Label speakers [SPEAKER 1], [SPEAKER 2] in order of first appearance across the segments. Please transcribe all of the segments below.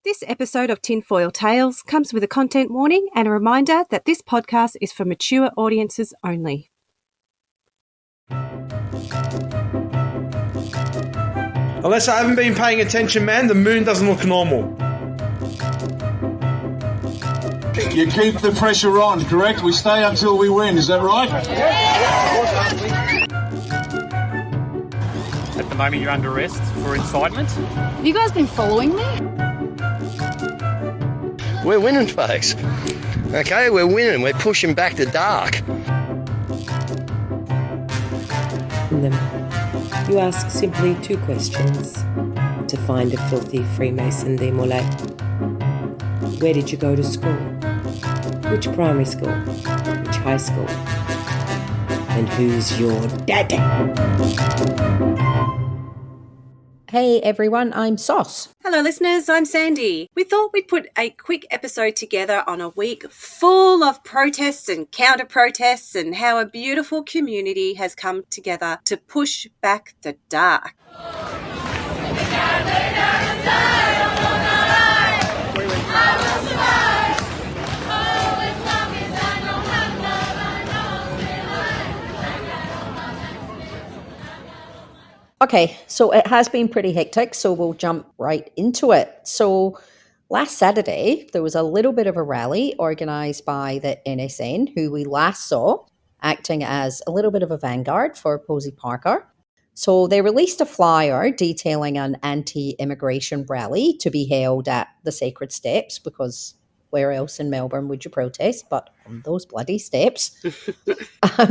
[SPEAKER 1] This episode of Tinfoil Tales comes with a content warning and a reminder that this podcast is for mature audiences only.
[SPEAKER 2] Unless I haven't been paying attention, man, the moon doesn't look normal.
[SPEAKER 3] You keep the pressure on, correct? We stay until we win, is that right?
[SPEAKER 4] At the moment you're under arrest for incitement.
[SPEAKER 5] Have you guys been following me?
[SPEAKER 6] We're winning, folks. Okay, we're winning. We're pushing back the dark.
[SPEAKER 7] You ask simply two questions to find a filthy Freemason démolé. Where did you go to school? Which primary school? Which high school? And who's your daddy?
[SPEAKER 8] Hey everyone, I'm Sauce.
[SPEAKER 1] Hello listeners, I'm Sandee. We thought we'd put a quick episode together on a week full of protests and counter-protests and how a beautiful community has come together to push back the dark.
[SPEAKER 8] Okay, so it has been pretty hectic, so we'll jump right into it. So last Saturday, there was a little bit of a rally organised by the NSN, who we last saw acting as a little bit of a vanguard for Posey Parker. So they released a flyer detailing an anti-immigration rally to be held at the Sacred Steps, because where else in Melbourne would you protest but on those bloody steps?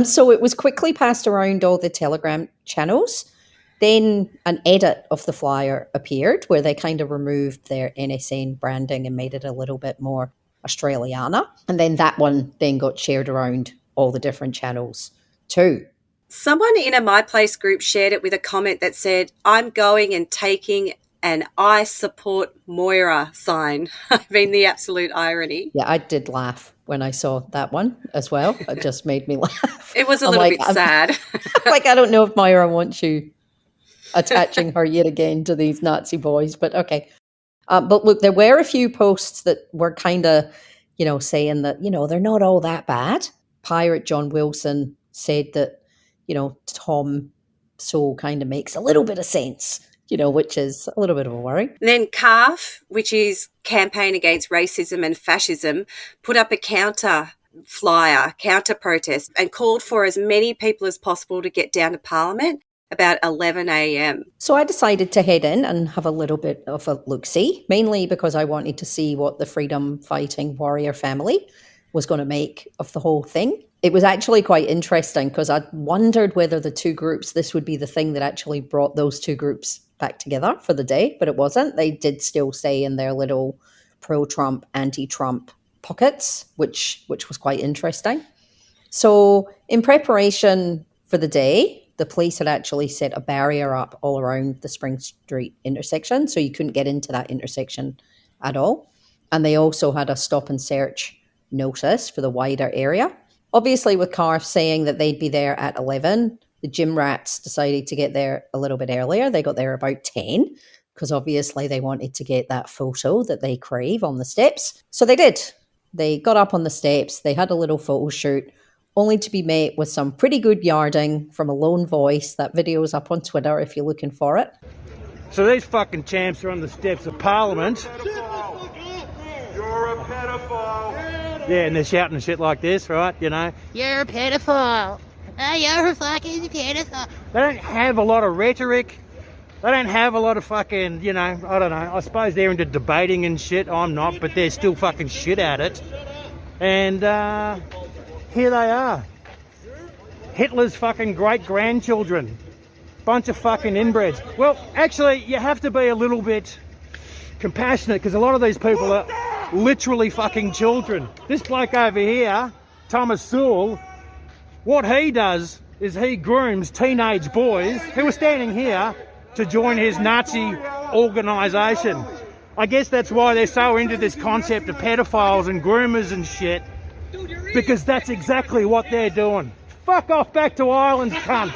[SPEAKER 8] So it was quickly passed around all the Telegram channels. Then an edit of the flyer appeared where they kind of removed their NSN branding and made it a little bit more Australiana. And then that one then got shared around all the different channels too.
[SPEAKER 1] Someone in a My Place group shared it with a comment that said, "I'm going and taking an I support Moira sign." I mean, the absolute irony.
[SPEAKER 8] Yeah, I did laugh when I saw that one as well. It just made me laugh.
[SPEAKER 1] It was a little bit sad.
[SPEAKER 8] I don't know if Moira wants you attaching her yet again to these Nazi boys, but okay. But look, there were a few posts that were kind of, saying that, they're not all that bad. Pirate John Wilson said that, Tom Sowell kind of makes a little bit of sense, which is a little bit of a worry.
[SPEAKER 1] And then CAF, which is Campaign Against Racism and Fascism, put up a counter protest and called for as many people as possible to get down to Parliament about 11 a.m.
[SPEAKER 8] So I decided to head in and have a little bit of a look-see, mainly because I wanted to see what the freedom-fighting warrior family was going to make of the whole thing. It was actually quite interesting because I wondered whether the two groups, this would be the thing that actually brought those two groups back together for the day, but it wasn't. They did still stay in their little pro-Trump, anti-Trump pockets, which was quite interesting. So in preparation for the day, the police had actually set a barrier up all around the Spring Street intersection, so you couldn't get into that intersection at all. And they also had a stop and search notice for the wider area. Obviously, with CARF saying that they'd be there at 11, the gym rats decided to get there a little bit earlier. They got there about 10, because obviously they wanted to get that photo that they crave on the steps. So they did. They got up on the steps, they had a little photo shoot, only to be met with some pretty good yarding from a lone voice. That video's up on Twitter if you're looking for it.
[SPEAKER 4] So these fucking champs are on the steps of Parliament.
[SPEAKER 2] You're a pedophile.
[SPEAKER 4] Yeah, and they're shouting shit like this, right?
[SPEAKER 5] You're a pedophile. Oh, you're a fucking pedophile.
[SPEAKER 4] They don't have a lot of rhetoric. They don't have a lot of fucking, I don't know. I suppose they're into debating and shit. I'm not, but they're still fucking shit at it. And here they are. Hitler's fucking great-grandchildren. Bunch of fucking inbreds. Well, actually, you have to be a little bit compassionate because a lot of these people are literally fucking children. This bloke over here, Thomas Sowell, what he does is he grooms teenage boys who are standing here to join his Nazi organisation. I guess that's why they're so into this concept of pedophiles and groomers and shit, because that's exactly what they're doing. Fuck off back to Ireland, cunt.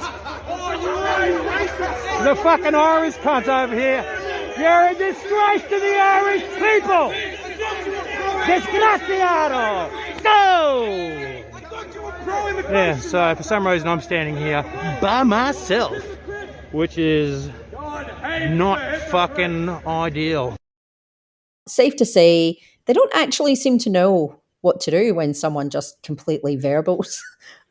[SPEAKER 4] The fucking Irish cunt over here. You're a disgrace to the Irish people! Disgraziato! Go! Yeah, so for some reason I'm standing here by myself, which is not fucking ideal.
[SPEAKER 8] Safe to say, they don't actually seem to know what to do when someone just completely verbals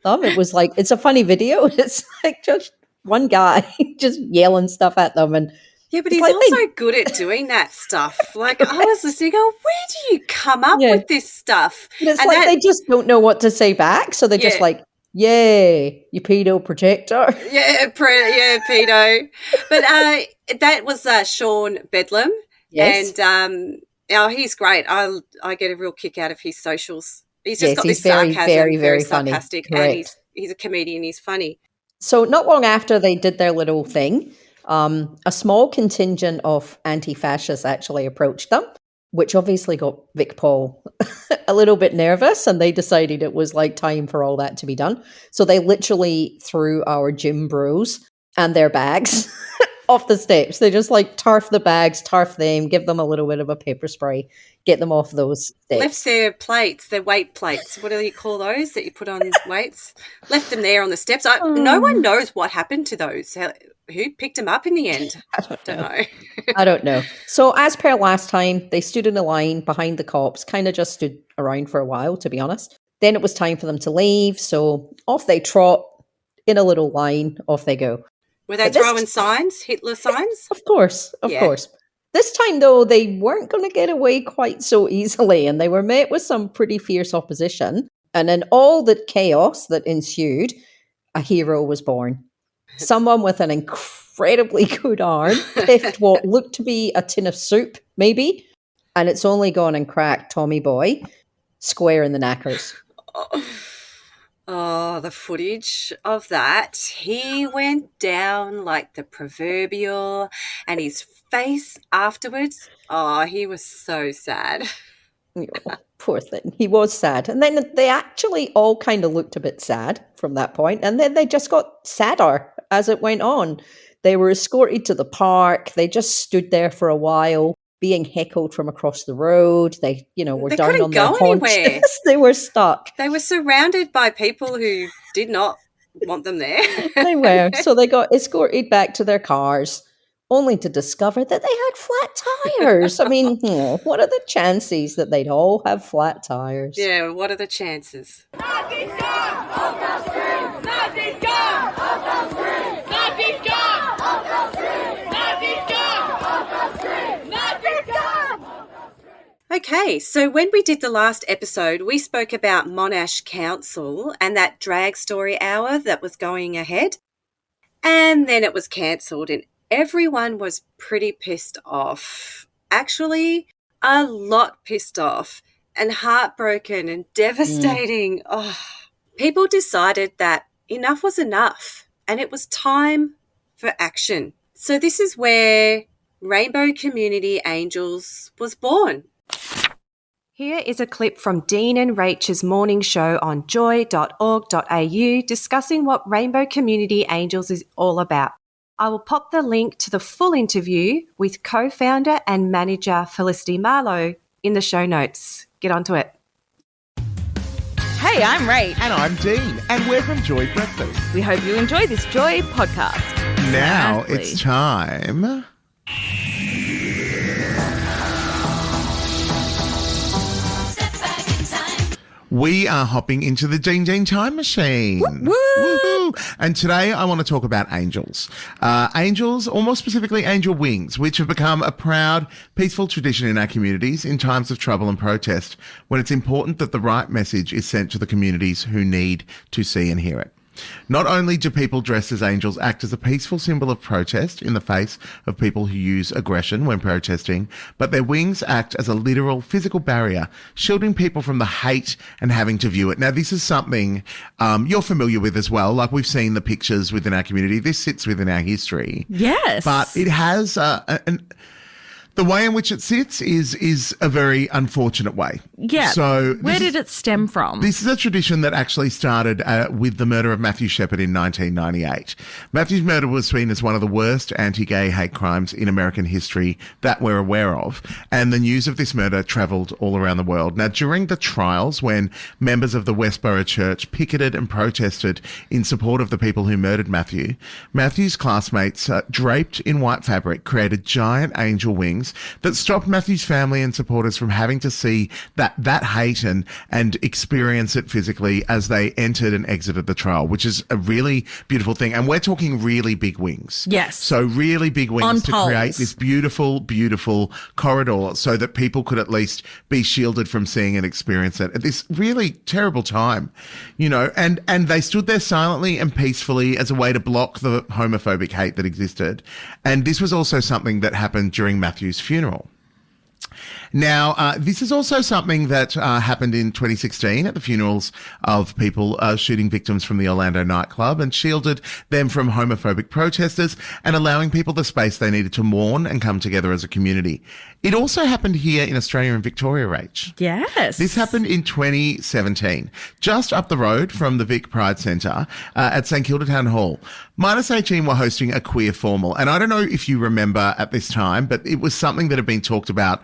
[SPEAKER 8] them. It was like, it's a funny video. It's like just one guy just yelling stuff at them. And
[SPEAKER 1] yeah, but
[SPEAKER 8] it's
[SPEAKER 1] he's
[SPEAKER 8] like
[SPEAKER 1] also good at doing that stuff. Like, I was listening, where do you come up with this stuff?
[SPEAKER 8] But it's like they just don't know what to say back. So they're just like, yay, you pedo protector.
[SPEAKER 1] Yeah, pedo. But that was Sean Bedlam.
[SPEAKER 8] Yes.
[SPEAKER 1] And he's great. I get a real kick out of his socials. He's just got this
[SPEAKER 8] very,
[SPEAKER 1] sarcasm,
[SPEAKER 8] very funny.
[SPEAKER 1] sarcastic,
[SPEAKER 8] Correct.
[SPEAKER 1] and he's a comedian. He's funny.
[SPEAKER 8] So not long after they did their little thing, a small contingent of anti-fascists actually approached them, which obviously got Vic Paul a little bit nervous, and they decided it was like time for all that to be done. So they literally threw our gym bros and their bags off the steps. They just like turf the bags, turf them, give them a little bit of a pepper spray, get them off those steps.
[SPEAKER 1] Left their plates, their weight plates. What do you call those that you put on weights? Left them there on the steps. No one knows what happened to those. Who picked them up in the end? I don't know.
[SPEAKER 8] I don't know. So as per last time, they stood in a line behind the cops, kind of just stood around for a while, to be honest. Then it was time for them to leave. So off they trot in a little line. Off they go.
[SPEAKER 1] Were they throwing signs, Hitler signs?
[SPEAKER 8] Of course, of course. This time, though, they weren't going to get away quite so easily, and they were met with some pretty fierce opposition. And in all the chaos that ensued, a hero was born. Someone with an incredibly good arm picked what looked to be a tin of soup, maybe, and it's only gone and cracked Tommy Boy square in the knackers.
[SPEAKER 1] Oh, the footage of that. He went down like the proverbial, and his face afterwards, he was so sad.
[SPEAKER 8] Oh, poor thing. He was sad. And then they actually all kind of looked a bit sad from that point, and then they just got sadder as it went on. They were escorted to the park. They just stood there for a while, being heckled from across the road. They, were down on their haunches. They were stuck.
[SPEAKER 1] They were surrounded by people who did not want them there.
[SPEAKER 8] They were. So they got escorted back to their cars, only to discover that they had flat tires. I mean, what are the chances that they'd all have flat tires?
[SPEAKER 1] Yeah, what are the chances?
[SPEAKER 9] Nazis gone! Old Street! Nazis gone! Old Street! Nazis gone! Old Street! Nazis gone! Old Street! Nazis gone!
[SPEAKER 1] Okay, so when we did the last episode, we spoke about Monash Council and that drag story hour that was going ahead. And then it was cancelled and everyone was pretty pissed off. Actually, a lot pissed off and heartbroken and devastating. People decided that enough was enough and it was time for action. So this is where Rainbow Community Angels was born. Here is a clip from Dean and Rachel's morning show on joy.org.au discussing what Rainbow Community Angels is all about. I will pop the link to the full interview with co-founder and manager Felicity Marlowe in the show notes. Get onto it.
[SPEAKER 10] Hey, I'm Rach.
[SPEAKER 11] And I'm Dean, and we're from Joy Breakfast.
[SPEAKER 10] We hope you enjoy this Joy podcast.
[SPEAKER 11] Now it's time... We are hopping into the Dean Time Machine. Woo-hoo! And today I want to talk about angels. Angels, or more specifically angel wings, which have become a proud, peaceful tradition in our communities in times of trouble and protest, when it's important that the right message is sent to the communities who need to see and hear it. Not only do people dressed as angels act as a peaceful symbol of protest in the face of people who use aggression when protesting, but their wings act as a literal physical barrier, shielding people from the hate and having to view it. Now, this is something you're familiar with as well. Like, we've seen the pictures within our community. This sits within our history.
[SPEAKER 10] Yes.
[SPEAKER 11] But it has The way in which it sits is a very unfortunate way.
[SPEAKER 10] Yeah.
[SPEAKER 11] So
[SPEAKER 10] where did it stem from?
[SPEAKER 11] This is a tradition that actually started with the murder of Matthew Shepard in 1998. Matthew's murder was seen as one of the worst anti-gay hate crimes in American history that we're aware of, and the news of this murder travelled all around the world. Now, during the trials, when members of the Westboro Church picketed and protested in support of the people who murdered Matthew's classmates, draped in white fabric, created giant angel wings that stopped Matthew's family and supporters from having to see that hate and experience it physically as they entered and exited the trial, which is a really beautiful thing. And we're talking really big wings.
[SPEAKER 10] Yes.
[SPEAKER 11] So really big wings
[SPEAKER 10] On
[SPEAKER 11] to
[SPEAKER 10] poles.
[SPEAKER 11] create this beautiful, beautiful corridor so that people could at least be shielded from seeing and experience it at this really terrible time, and they stood there silently and peacefully as a way to block the homophobic hate that existed. And this was also something that happened during Matthew's funeral. Now, this is also something that happened in 2016 at the funerals of people shooting victims from the Orlando nightclub, and shielded them from homophobic protesters and allowing people the space they needed to mourn and come together as a community. It also happened here in Australia and Victoria, Rach.
[SPEAKER 10] Yes.
[SPEAKER 11] This happened in 2017, just up the road from the Vic Pride Centre at St Kilda Town Hall. Minus 18 were hosting a queer formal, and I don't know if you remember at this time, but it was something that had been talked about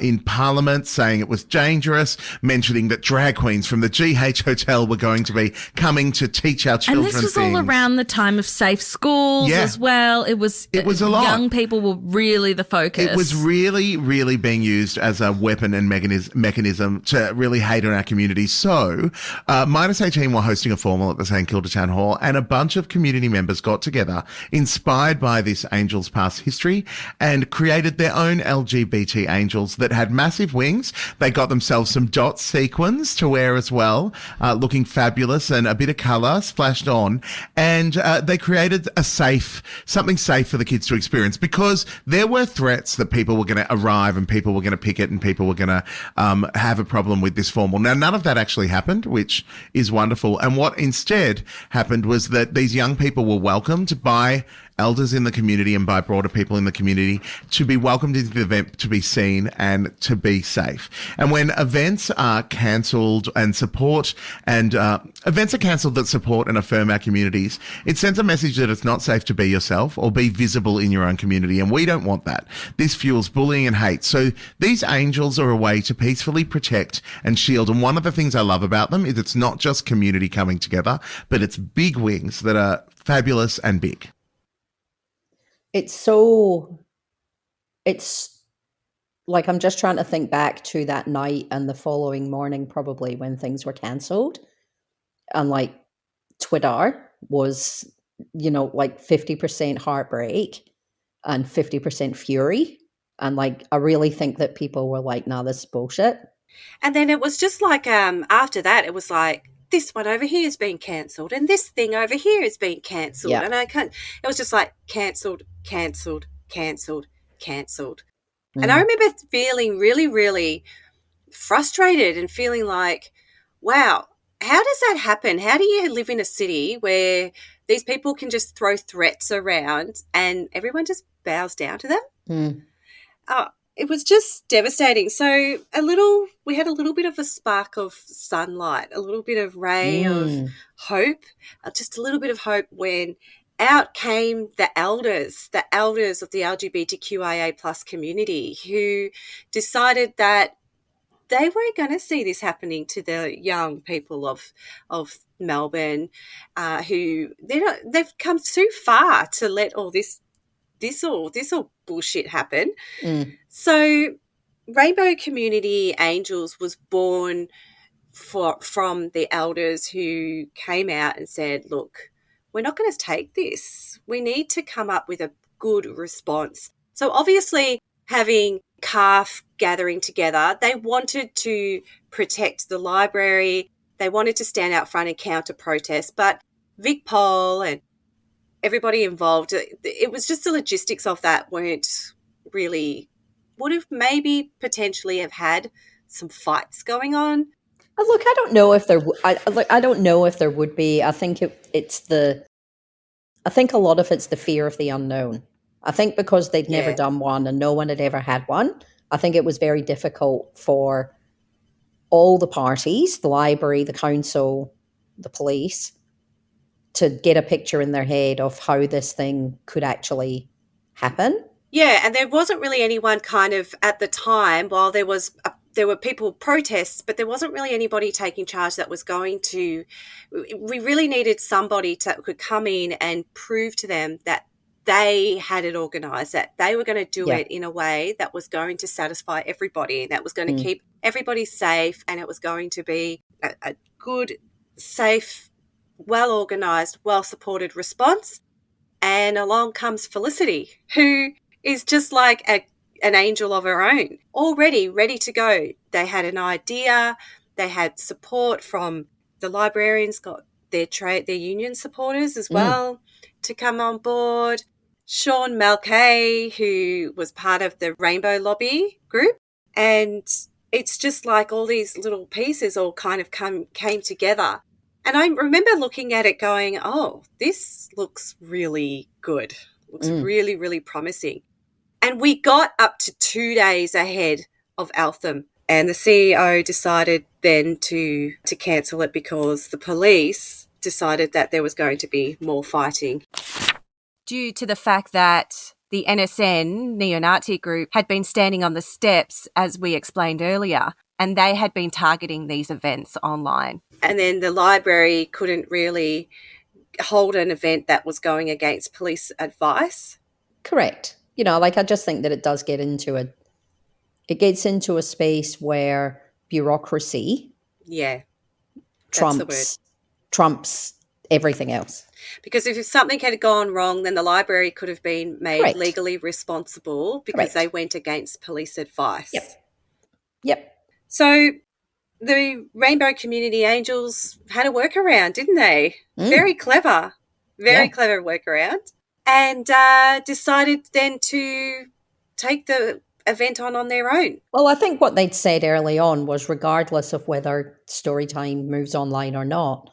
[SPEAKER 11] in Parliament, saying it was dangerous, mentioning that drag queens from the GH Hotel were going to be coming to teach our children
[SPEAKER 10] things. And this was
[SPEAKER 11] things.
[SPEAKER 10] all around the time of safe schools as well. It was
[SPEAKER 11] a lot.
[SPEAKER 10] Young people were really the focus.
[SPEAKER 11] It was really, really being used as a weapon and mechanism to really hate on our community. So, Minus 18 were hosting a formal at the St Kilda Town Hall, and a bunch of community members got together, inspired by this Angels past history, and created their own LGBT angels that had massive wings. They got themselves some dot sequins to wear as well, looking fabulous, and a bit of colour splashed on. And they created something safe for the kids to experience, because there were threats that people were going to arrive and people were going to picket and people were going to have a problem with this formal. Now, none of that actually happened, which is wonderful. And what instead happened was that these young people were welcomed by elders in the community and by broader people in the community to be welcomed into the event, to be seen and to be safe. And when events are cancelled and events are cancelled that support and affirm our communities, it sends a message that it's not safe to be yourself or be visible in your own community. And we don't want that. This fuels bullying and hate. So these angels are a way to peacefully protect and shield. And one of the things I love about them is it's not just community coming together, but it's big wings that are fabulous and big.
[SPEAKER 8] It's like, I'm just trying to think back to that night and the following morning, probably, when things were cancelled. And like, Twitter was, 50% heartbreak and 50% fury. And like, I really think that people were like, nah, this is bullshit.
[SPEAKER 1] And then it was just like, after that, it was like, this one over here is being cancelled and this thing over here is being cancelled.
[SPEAKER 8] Yeah.
[SPEAKER 1] And it was just like cancelled, cancelled, cancelled, cancelled. And I remember feeling really, really frustrated and feeling like, wow, how does that happen? How do you live in a city where these people can just throw threats around and everyone just bows down to them? It was just devastating. So we had a little bit of a spark of sunlight, a little bit of ray of hope, just a little bit of hope when out came the elders of the LGBTQIA plus community, who decided that they weren't going to see this happening to the young people of Melbourne, who they've come too far to let all this all bullshit happen. So Rainbow Community Angels was born from the elders who came out and said, look, we're not going to take this. We need to come up with a good response. So obviously, having CAF gathering together, they wanted to protect the library. They wanted to stand out front and counter protest, but Vic Pol and everybody involved, it was just the logistics of that weren't really, would have maybe potentially have had some fights going on.
[SPEAKER 8] Look, I don't know if there. I don't know if there would be. I think I think a lot of it's the fear of the unknown. I think because they'd never
[SPEAKER 1] Yeah.
[SPEAKER 8] done one and no one had ever had one, I think it was very difficult for all the parties, the library, the council, the police, to get a picture in their head of how this thing could actually happen.
[SPEAKER 1] Yeah, and there wasn't really anyone kind of at the time, while there were people protests, but there wasn't really anybody taking charge that was going to. We really needed somebody that could come in and prove to them that they had it organised, that they were going to do it in a way that was going to satisfy everybody, and that was going to keep everybody safe, and it was going to be a good, safe, well-organised, well-supported response. And along comes Felicity, who is just like an angel of her own, already ready to go. They had an idea. They had support from the librarians, got their union supporters as well to come on board. Sean Mulcahy, who was part of the Rainbow Lobby group. And it's just like all these little pieces all kind of came together. And I remember looking at it going, oh, this looks really good. Looks really, really promising. And we got up to 2 days ahead of Eltham, and the CEO decided then to cancel it because the police decided that there was going to be more fighting. Due to the fact that the NSN, neo-Nazi group, had been standing on the steps, as we explained earlier, and they had been targeting these events online. And then the library couldn't really hold an event that was going against police advice.
[SPEAKER 8] Correct. I just think that it does get into a space where bureaucracy trumps everything else.
[SPEAKER 1] Because if something had gone wrong, then the library could have been made legally responsible because they went against police advice.
[SPEAKER 8] Yep.
[SPEAKER 1] So the Rainbow Community Angels had a workaround, didn't they? Very clever. Very clever workaround. And decided then to take the event on their own.
[SPEAKER 8] Well, I think what they'd said early on was regardless of whether Storytime moves online or not,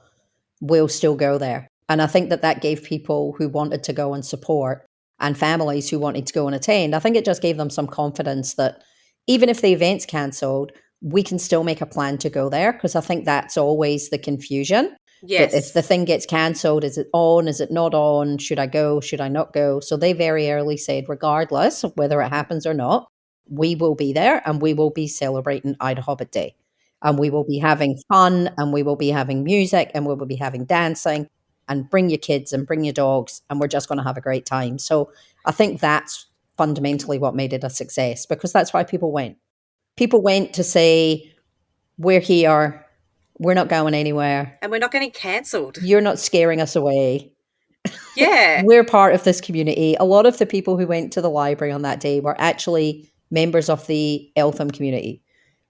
[SPEAKER 8] we'll still go there. And I think that gave people who wanted to go and support and families who wanted to go and attend, I think it just gave them some confidence that even if the event's cancelled, we can still make a plan to go there, because I think that's always the confusion.
[SPEAKER 1] Yes.
[SPEAKER 8] That if the thing gets cancelled, is it on? Is it not on? Should I go? Should I not go? So they very early said, regardless of whether it happens or not, we will be there and we will be celebrating Ida Hobbit Day. And we will be having fun and we will be having music and we will be having dancing, and bring your kids and bring your dogs, and we're just going to have a great time. So I think that's fundamentally what made it a success, because that's why people went. People went to say, we're here, we're not going anywhere.
[SPEAKER 1] And we're not getting cancelled.
[SPEAKER 8] You're not scaring us away.
[SPEAKER 1] Yeah.
[SPEAKER 8] We're part of this community. A lot of the people who went to the library on that day were actually members of the Eltham community.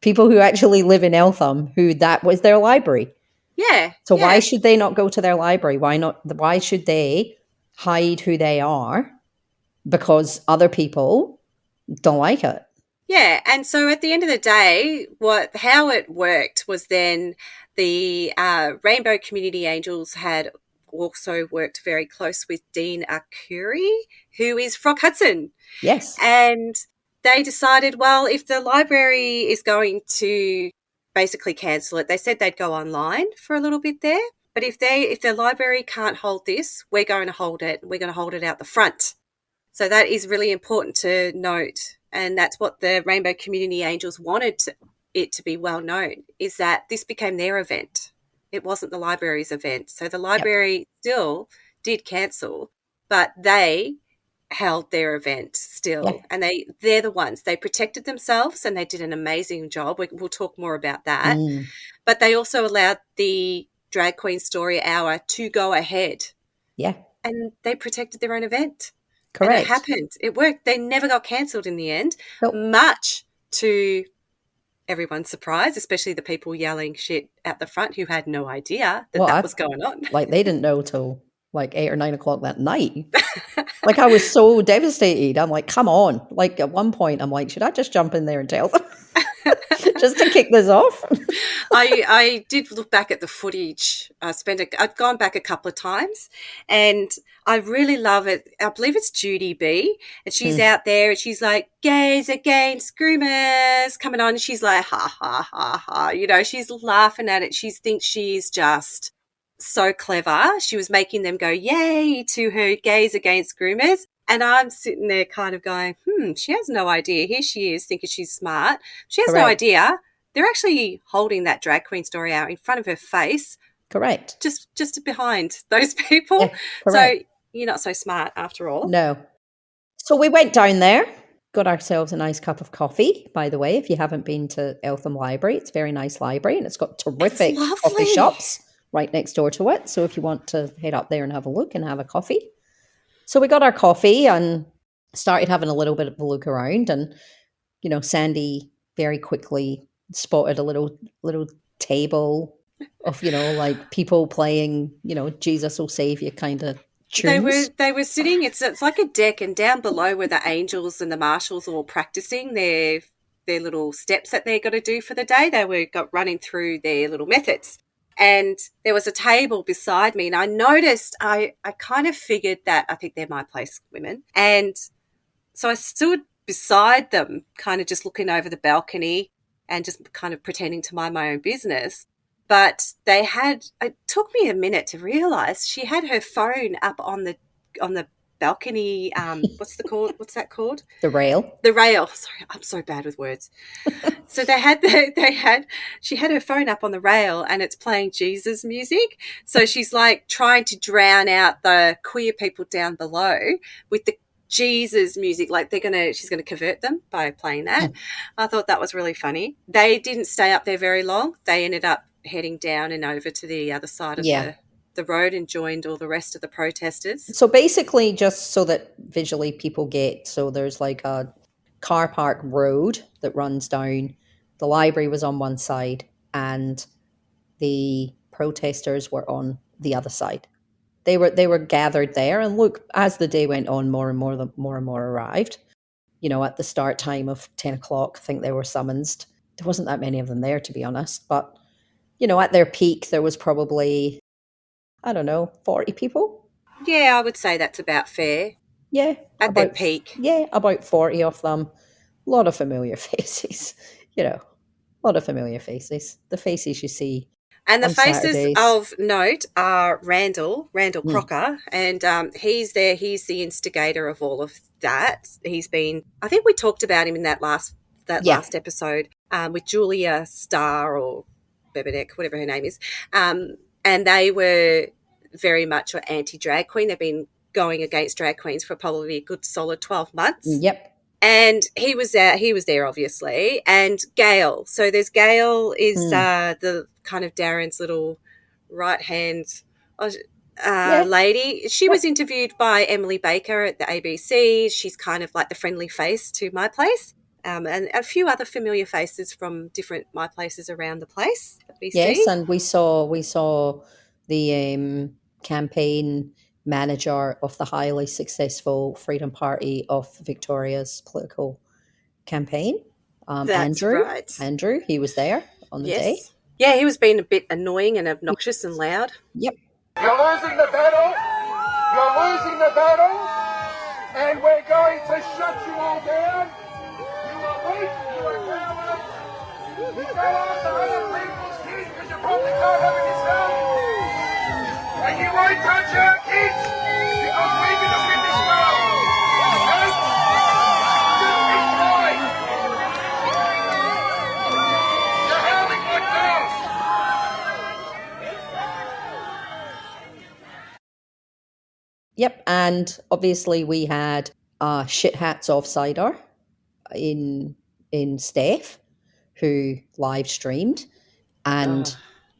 [SPEAKER 8] People who actually live in Eltham, who that was their library.
[SPEAKER 1] Yeah.
[SPEAKER 8] So why should they not go to their library? Why should they hide who they are because other people don't like it?
[SPEAKER 1] Yeah, and so at the end of the day, how it worked was then the Rainbow Community Angels had also worked very close with Dean Arcuri, who is Frog Hudson.
[SPEAKER 8] Yes.
[SPEAKER 1] And they decided, well, if the library is going to basically cancel it, they said they'd go online for a little bit there. But if the library can't hold this, we're going to hold it. We're going to hold it out the front. So that is really important to note. And that's what the Rainbow Community Angels wanted it to be well known, is that this became their event. It wasn't the library's event. So the library still did cancel, but they held their event still.
[SPEAKER 8] Yep.
[SPEAKER 1] And they're the ones. They protected themselves and they did an amazing job. We'll talk more about that. But they also allowed the Drag Queen Story Hour to go ahead.
[SPEAKER 8] Yeah.
[SPEAKER 1] And they protected their own event.
[SPEAKER 8] Correct.
[SPEAKER 1] And it happened. It worked. They never got cancelled in the end, much to everyone's surprise, especially the people yelling shit at the front who had no idea that was going on.
[SPEAKER 8] Like, they didn't know till like 8 or 9 o'clock that night. Like, I was so devastated. I'm like, come on. Like, at one point, I'm like, should I just jump in there and tell them? Just to kick this off.
[SPEAKER 1] I did look back at the footage. I've gone back a couple of times, and I really love it. I believe it's Judy B, and she's out there, and she's like, "Gays against groomers," coming on, and she's like, "Ha ha ha ha," you know, she's laughing at it. She thinks she's just so clever. She was making them go yay to her gays against groomers. And I'm sitting there kind of going, she has no idea. Here she is thinking she's smart. She has no idea. They're actually holding that drag queen story out in front of her face.
[SPEAKER 8] Correct.
[SPEAKER 1] Just behind those people.
[SPEAKER 8] Yeah,
[SPEAKER 1] so you're not so smart after all.
[SPEAKER 8] No. So we went down there, got ourselves a nice cup of coffee. By the way, if you haven't been to Eltham Library, it's a very nice library and it's got terrific coffee shops right next door to it. So if you want to head up there and have a look and have a coffee. So we got our coffee and started having a little bit of a look around, and you know, Sandee very quickly spotted a little table of, you know, like people playing, you know, Jesus will save you kind of tunes.
[SPEAKER 1] They were sitting. It's like a deck, and down below were the angels and the marshals all practicing their little steps that they're going to do for the day. They were running through their little methods. And there was a table beside me, and I noticed, I kind of figured that I think they're my place women. And so I stood beside them, kind of just looking over the balcony and just kind of pretending to mind my own business. But it took me a minute to realise she had her phone up on the balcony. What's that called?
[SPEAKER 8] The rail.
[SPEAKER 1] The rail. Sorry, I'm so bad with words. So she had her phone up on the rail, and it's playing Jesus music. So she's like trying to drown out the queer people down below with the Jesus music. Like she's gonna convert them by playing that. I thought that was really funny. They didn't stay up there very long. They ended up heading down and over to the other side of the road and joined all the rest of the protesters.
[SPEAKER 8] So basically, just so that visually people get, so there's like a car park road that runs down. The library was on one side and the protesters were on the other side. They were gathered there, and look, as the day went on, more and more arrived. You know, at the start time of 10 o'clock, I think they were summoned. There wasn't that many of them there, to be honest, but you know, at their peak, there was probably, I don't know, 40 people.
[SPEAKER 1] Yeah, I would say that's about fair.
[SPEAKER 8] Yeah.
[SPEAKER 1] At their peak.
[SPEAKER 8] Yeah, about 40 of them. A lot of familiar faces, you know, a lot of familiar faces. The faces you see.
[SPEAKER 1] And the faces
[SPEAKER 8] Saturdays.
[SPEAKER 1] of note are Randall Crocker, and he's there. He's the instigator of all of that. He's been, I think we talked about him in that last episode with Julia Starr or Bebenek, whatever her name is. And they were very much an anti-drag queen. They've been going against drag queens for probably a good solid 12 months.
[SPEAKER 8] Yep.
[SPEAKER 1] And he was there, obviously. And Gail. So there's Gail is the kind of Darren's little right-hand lady. She was interviewed by Emily Baker at the ABC. She's kind of like the friendly face to My Place. And a few other familiar faces from different My Places around the place that we see.
[SPEAKER 8] Yes, and we saw the campaign manager of the highly successful Freedom Party of Victoria's political campaign. Andrew.
[SPEAKER 1] Right.
[SPEAKER 8] Andrew, he was there on the day.
[SPEAKER 1] Yeah, he was being a bit annoying and obnoxious and loud.
[SPEAKER 8] Yep.
[SPEAKER 3] You're losing the battle. You're losing the battle. And we're going to shut you all down. You are weak. You are cowards. You go after other people's kids because you probably can't have it yourself. And you won't touch our kids because we're going to win this battle. Don't be shy. You're howling like dogs.
[SPEAKER 8] Yep, and obviously we had shit hats off cider in Steph, who live streamed, and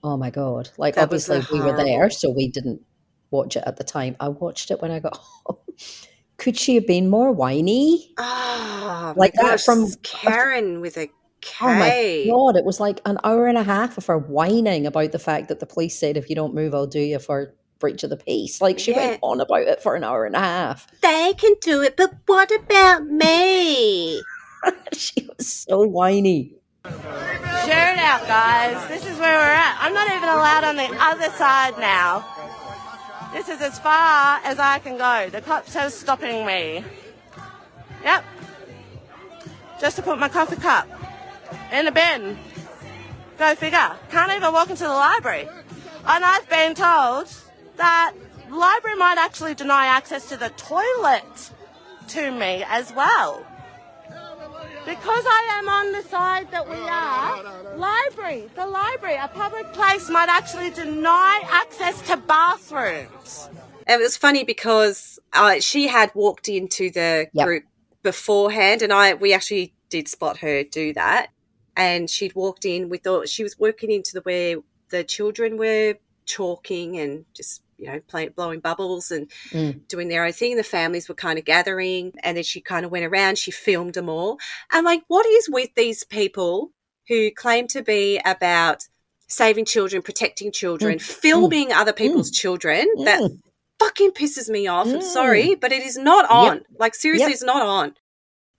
[SPEAKER 8] oh my god, like
[SPEAKER 1] That
[SPEAKER 8] obviously
[SPEAKER 1] was
[SPEAKER 8] we were there,
[SPEAKER 1] horrible.
[SPEAKER 8] so we didn't watch it at the time. I watched it when I got home. Could she have been more whiny?
[SPEAKER 1] Oh,
[SPEAKER 8] Like
[SPEAKER 1] my
[SPEAKER 8] that
[SPEAKER 1] gosh,
[SPEAKER 8] from-
[SPEAKER 1] Karen with a K.
[SPEAKER 8] Oh my god, it was like an hour and a half of her whining about the fact that the police said if you don't move, I'll do you for breach of the peace. Like she went on about it for an hour and a half.
[SPEAKER 1] They can do it, but what about me?
[SPEAKER 8] She was so whiny.
[SPEAKER 12] shirt out, guys. This is where we're at. I'm not even allowed on the other side now. This is as far as I can go. The cops are stopping me. Yep. Just to put my coffee cup in the bin. Go figure. Can't even walk into the library. And I've been told that the library might actually deny access to the toilet to me as well. Because I am on the side that we are, the library, a public place might actually deny access to bathrooms.
[SPEAKER 1] It was funny because she had walked into the group beforehand, and we actually did spot her do that. And she'd walked in. We thought she was walking into where the children were chalking and just, blowing bubbles and doing their own thing. The families were kind of gathering, and then she kind of went around. She filmed them all. I'm like, what is with these people who claim to be about saving children, protecting children, filming other people's children? That fucking pisses me off. I'm sorry, but it is not on. Like, seriously, it's not on.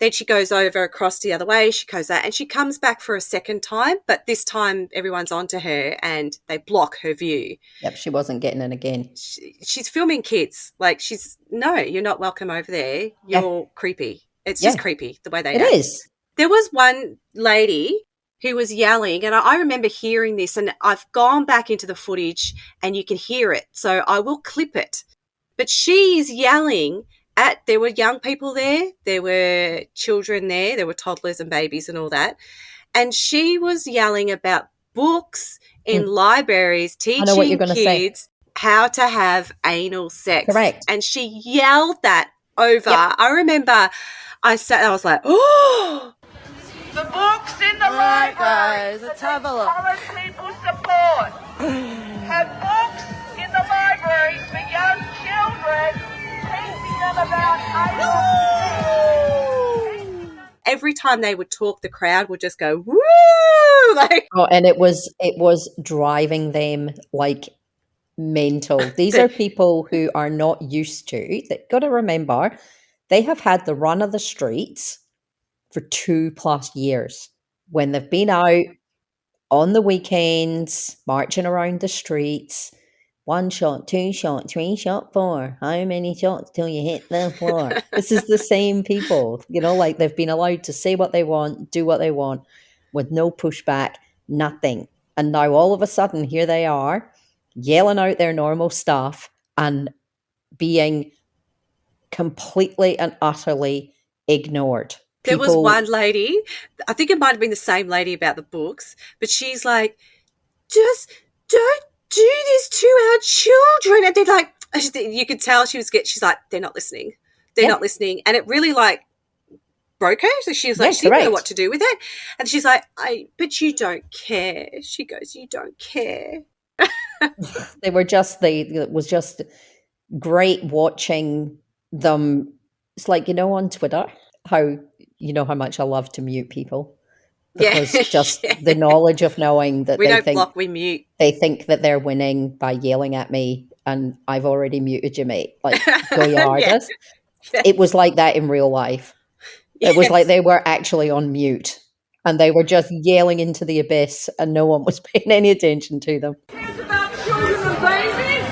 [SPEAKER 1] Then she goes over across the other way. She goes out and she comes back for a second time, but this time everyone's onto her and they block her view.
[SPEAKER 8] Yep, she wasn't getting in again.
[SPEAKER 1] She's filming kids. Like, no, you're not welcome over there. You're creepy. It's just creepy the way they act.
[SPEAKER 8] It is.
[SPEAKER 1] There was one lady who was yelling, and I remember hearing this, and I've gone back into the footage and you can hear it, so I will clip it. But she is yelling there were young people there were children there were toddlers and babies and all that. And she was yelling about books in libraries teaching kids how to have anal sex.
[SPEAKER 8] Correct.
[SPEAKER 1] And she yelled that over. I remember I was like, oh!
[SPEAKER 12] The books in the library. Guys, let's have a look. Common people support. Have books in the library for young children.
[SPEAKER 1] Every time they would talk, the crowd would just go, woo!
[SPEAKER 8] And it was driving them like mental. These are people who are not used to, that got to remember, they have had the run of the streets for 2+ years. When they've been out on the weekends, marching around the streets, 1 shot, 2 shot, 3 shot, 4. How many shots till you hit the floor? This is the same people, like they've been allowed to say what they want, do what they want with no pushback, nothing. And now all of a sudden, here they are yelling out their normal stuff and being completely and utterly ignored.
[SPEAKER 1] There was one lady, I think it might have been the same lady about the books, but she's like, just don't do this to our children. And they're like, you could tell she's like, they're not listening. They're not listening. And it really broke her. So she was like, she didn't know what to do with it. And she's like, but you don't care. She goes, you don't care.
[SPEAKER 8] It was just great watching them. It's like, on Twitter, how much I love to mute people. Because the knowledge of knowing that
[SPEAKER 1] we don't block, we mute.
[SPEAKER 8] They think that they're winning by yelling at me, and I've already muted you, mate. Like, go your hardest. It was like that in real life. It was like they were actually on mute, and they were just yelling into the abyss, and no one was paying any attention to them.
[SPEAKER 9] It's about children and babies.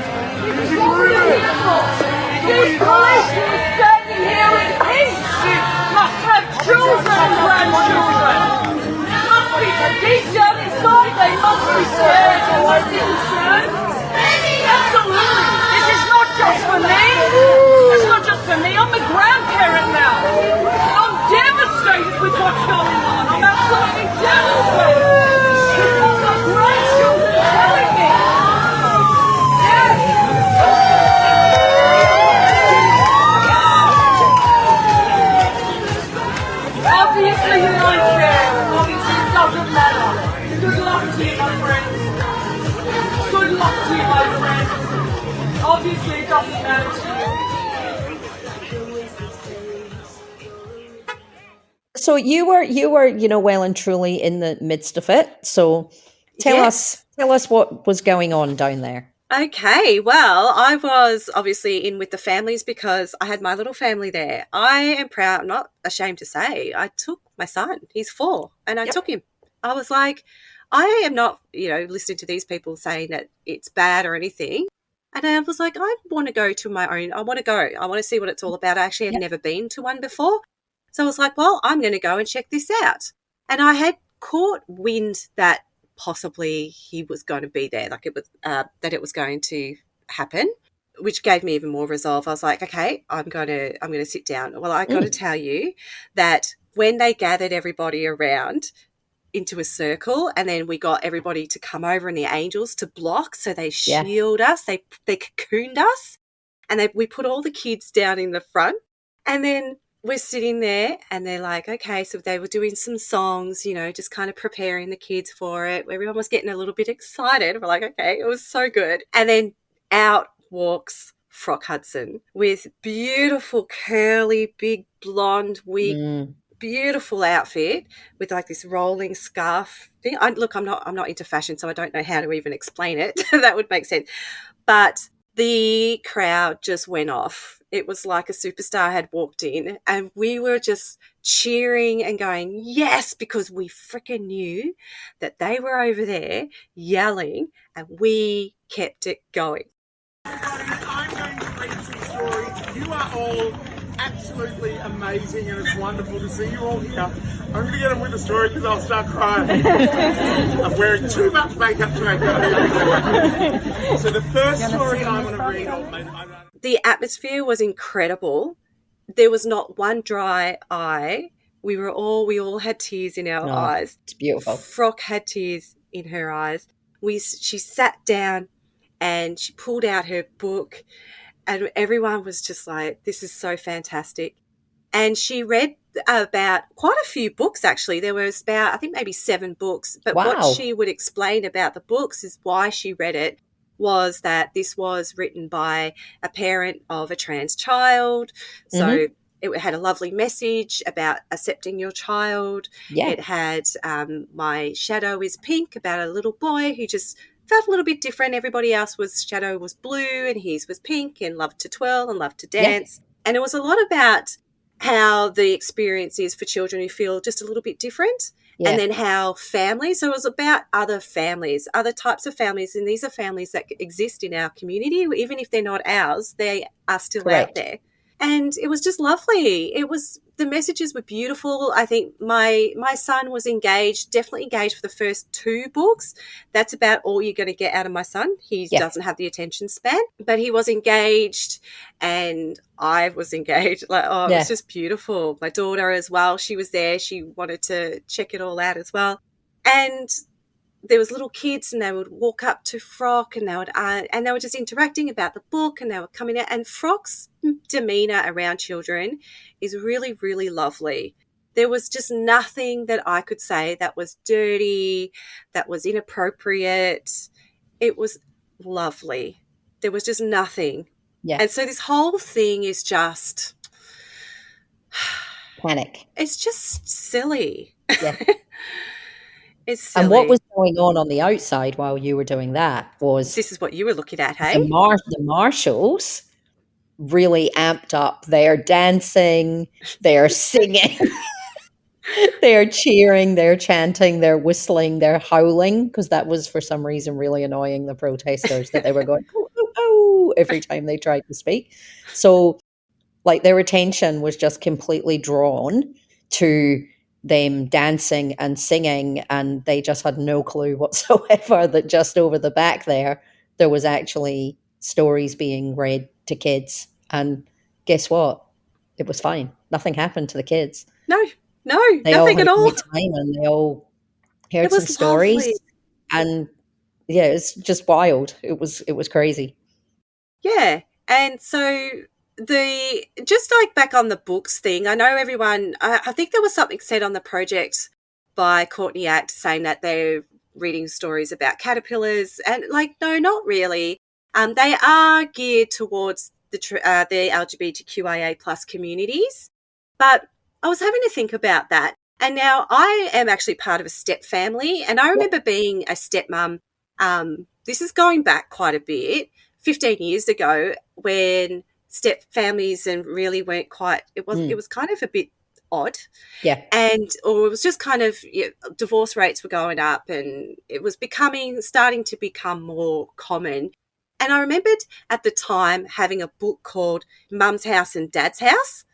[SPEAKER 9] This is what we're here for. These politicians standing here in peace must have children and grandchildren. Deep down inside, they must be scared, they must be concerned. Absolutely. This is not just for me. It's not just for me. I'm a grandparent now. I'm devastated with what's going on. I'm absolutely devastated. Because my grandchildren are telling me. Obviously, you don't care. Obviously, it doesn't matter. Good luck to you, my friends. Good luck to you, my friends. Obviously, it doesn't matter to you.
[SPEAKER 8] So you were, well and truly in the midst of it. So tell us what was going on down there.
[SPEAKER 1] Okay, well, I was obviously in with the families because I had my little family there. I am proud, not ashamed to say, I took my son. He's 4, and I took him. I was like, I am not, listening to these people saying that it's bad or anything. And I was like, I want to go to my own. I want to go. I want to see what it's all about. I actually had never been to one before. So I was like, well, I'm going to go and check this out. And I had caught wind that possibly he was going to be there, like it was, that it was going to happen, which gave me even more resolve. I was like, okay, I'm going to sit down. Well, I got to tell you that when they gathered everybody around into a circle, and then we got everybody to come over and the angels to block, so they shield us, they cocooned us, and we put all the kids down in the front, and then we're sitting there and they're like, okay, so they were doing some songs, just kind of preparing the kids for it. Everyone was getting a little bit excited. We're like, okay, it was so good. And then out walks Frock Hudson with beautiful curly big blonde wig, beautiful outfit with like this rolling scarf thing. I'm not into fashion, so I don't know how to even explain it. That would make sense. But the crowd just went off. It was like a superstar had walked in, and we were just cheering and going, yes, because we freaking knew that they were over there yelling, and we kept it going.
[SPEAKER 3] I'm going to read some stories. You are all absolutely amazing, and it's wonderful to see you all here. I'm going to get on with the story because I'll start crying. I'm wearing too much makeup to make that. So the first story I want to read...
[SPEAKER 1] The atmosphere was incredible. There was not one dry eye. We all had tears in our eyes.
[SPEAKER 8] It's beautiful.
[SPEAKER 1] Frock had tears in her eyes. She sat down and she pulled out her book, and everyone was just like, this is so fantastic. And she read about quite a few books, actually. There was about, I think, maybe 7 books. But what she would explain about the books is why she read it was that this was written by a parent of a trans child. So it had a lovely message about accepting your child. Yeah. It had My Shadow is Pink, about a little boy who just felt a little bit different. Everybody else shadow was blue and his was pink, and loved to twirl and loved to dance. Yeah. And it was a lot about how the experience is for children who feel just a little bit different. Yeah. And then how families, so it was about other families, other types of families, and these are families that exist in our community. Even if they're not ours, they are still out there. And it was just lovely. The messages were beautiful. I think my son was definitely engaged for the first 2 books. That's about all you're going to get out of my son. He doesn't have the attention span, but he was engaged and I was engaged. It was just beautiful. My daughter as well, she was there. She wanted to check it all out as well. And there was little kids, and they would walk up to Frock, and they were just interacting about the book, and they were coming out. And Frock's demeanour around children is really, really lovely. There was just nothing that I could say that was dirty, that was inappropriate. It was lovely. There was just nothing. Yeah. And so this whole thing is just
[SPEAKER 8] panic.
[SPEAKER 1] It's just silly. Yeah. It's silly.
[SPEAKER 8] And what was going on the outside while you were doing that was...
[SPEAKER 1] This is what you were looking at, hey?
[SPEAKER 8] The marshals really amped up their dancing, their singing, their cheering, their chanting, their whistling, their howling, because that was for some reason really annoying the protesters, that they were going, oh, oh, oh, every time they tried to speak. So their attention was just completely drawn to them dancing and singing, and they just had no clue whatsoever that just over the back there was actually stories being read to kids. And guess what? It was fine. Nothing happened to the kids.
[SPEAKER 1] No, nothing at all.
[SPEAKER 8] Time, and they all heard some stories. Lovely. And yeah, it's just wild. It was crazy.
[SPEAKER 1] Yeah. And so just back on the books thing, I know everyone, I think there was something said on the project by Courtney Act saying that they're reading stories about caterpillars, and no, not really. They are geared towards the LGBTQIA plus communities, but I was having to think about that. And now I am actually part of a step family, and I remember being a stepmom. This is going back quite a bit, 15 years ago, when step families and really weren't quite, it was kind of a bit odd.
[SPEAKER 8] Yeah.
[SPEAKER 1] Or it was just kind of, divorce rates were going up and it was starting to become more common. And I remembered at the time having a book called Mum's House and Dad's House.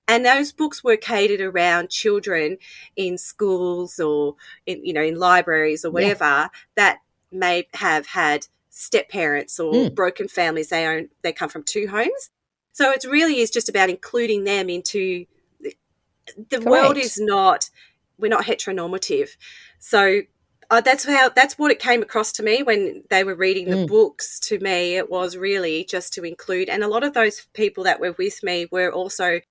[SPEAKER 1] And those books were catered around children in schools or in libraries or whatever that may have had step parents or broken families. They come from two homes. So it really is just about including them into the world. We're not heteronormative. So that's what it came across to me when they were reading the books to me. It was really just to include, and a lot of those people that were with me were also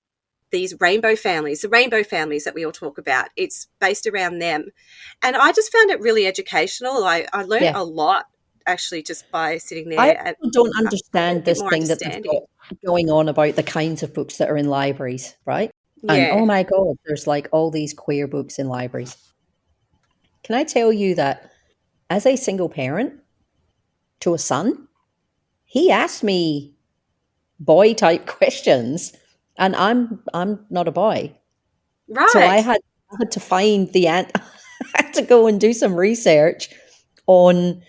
[SPEAKER 1] these rainbow families, the rainbow families that we all talk about. It's based around them. And I just found it really educational. I learned a lot actually just by sitting there.
[SPEAKER 8] I don't understand this thing that they've got going on about the kinds of books that are in libraries, right?
[SPEAKER 1] Yeah.
[SPEAKER 8] And oh my God, there's like all these queer books in libraries. Can I tell you that as a single parent to a son, he asked me boy type questions, and I'm not a boy.
[SPEAKER 1] Right.
[SPEAKER 8] So I had to find I had to go and do some research on,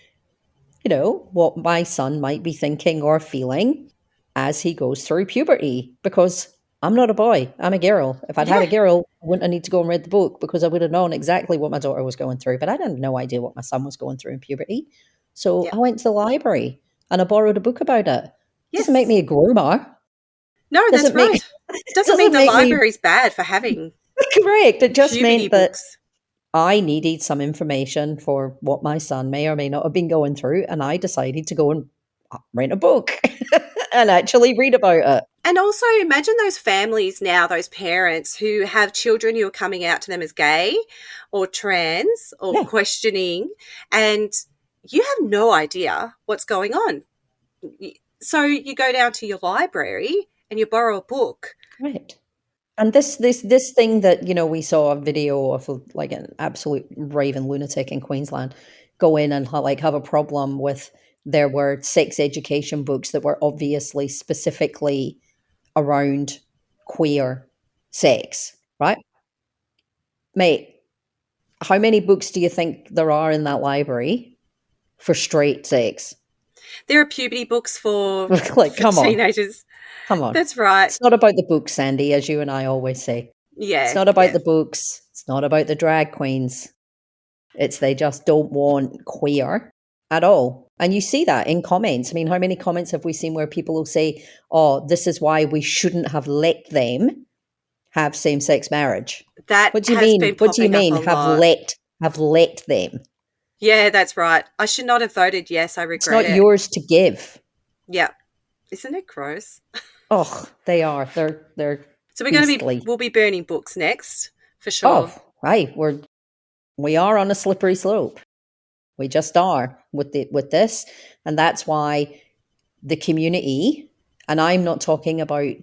[SPEAKER 8] what my son might be thinking or feeling as he goes through puberty, because I'm not a boy, I'm a girl. If I'd had a girl, I wouldn't have need to go and read the book, because I would have known exactly what my daughter was going through. But I had no idea what my son was going through in puberty. So I went to the library and I borrowed a book about it. Doesn't make me a groomer.
[SPEAKER 1] No, that's right. It doesn't mean the library's bad for having.
[SPEAKER 8] Correct. It just meant that
[SPEAKER 1] books.
[SPEAKER 8] I needed some information for what my son may or may not have been going through, and I decided to go and rent a book and actually read about it.
[SPEAKER 1] And also imagine those families now, those parents who have children who are coming out to them as gay or trans or questioning, and you have no idea what's going on. So you go down to your library and you borrow a book.
[SPEAKER 8] Right. And this thing that, we saw a video of like an absolute raving lunatic in Queensland go in and have a problem with, there were sex education books that were obviously specifically around queer sex, right? Mate, how many books do you think there are in that library for straight sex?
[SPEAKER 1] There are puberty books for,
[SPEAKER 8] come
[SPEAKER 1] teenagers.
[SPEAKER 8] Come on.
[SPEAKER 1] That's right.
[SPEAKER 8] It's not about the books, Sandee, as you and I always say.
[SPEAKER 1] Yeah.
[SPEAKER 8] It's not about the books. It's not about the drag queens. They just don't want queer at all. And you see that in comments. I mean, how many comments have we seen where people will say, oh, this is why we shouldn't have let them have same-sex marriage? What do you mean? What do you mean have let them?
[SPEAKER 1] Yeah, that's right. I should not have voted yes. I regret it.
[SPEAKER 8] It's not yours to give.
[SPEAKER 1] Yeah. Isn't it gross?
[SPEAKER 8] Oh, they are. They're
[SPEAKER 1] so we'll be burning books next for sure.
[SPEAKER 8] Oh, right. We are on a slippery slope. We just are with this, and that's why the community, and I'm not talking about